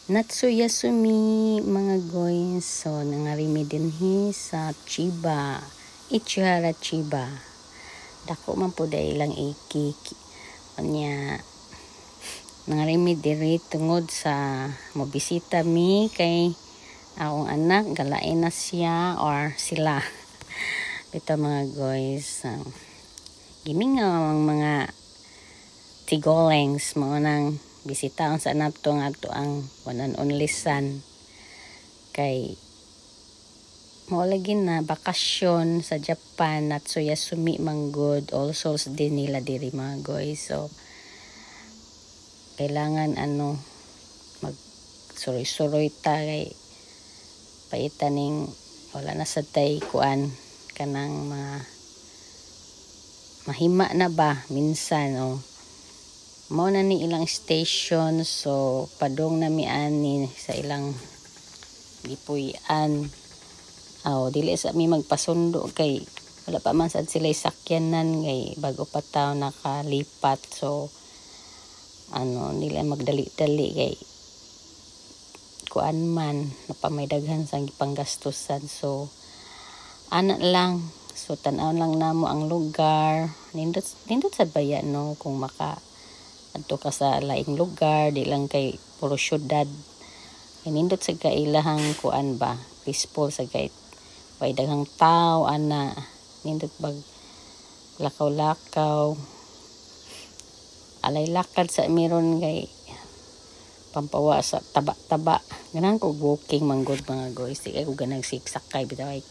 Natsuyasumi mga guys, so nangarimi din sa Chiba, Ichihara Chiba. Dako man po dahil lang kanya nangarimi diri tungod sa mobisita mi kay akong anak, galain na siya or sila. Ito mga guys, gimingaw ang mga tigolings, mga nang bisitaon sa nato nga to ang one and only son. Kay mo lagi na bakasyon sa Japan at Natsuyasumi manggod, All Souls din nila diri mga guys. So kailangan mag suroy-suroy ta kay paitaning wala na sa tay kuan kanang mga mahima na ba minsan mao na ni ilang station, so padong na mi ani sa ilang gipuy-an. Dili sa mi magpasundo kay wala pa man sad sila sakyanan kay bago pa taw nakalipat. So nila magdali-dali kay kuan man napamaydagan sa gipanggastusan. So ana lang, so tan-aw lang namo ang lugar. Nindot sa bayan kung maka adto ka sa laing lugar, di lang kay puro syudad. Nindot sa kailahang kuan ba, peaceful sa kay paidaghang tao ana, nindot bag lakaw-lakaw. Alay lakad sa meron kay pampawa sa taba-taba. Ganang ko walking manggod mga guys. Di kay ko ganang siksakay bitaw ay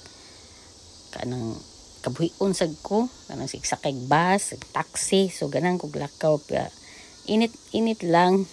kanang kabuhion sad ko, kanang siksakay bus, taxi. So ganang ko lakaw pa. Init lang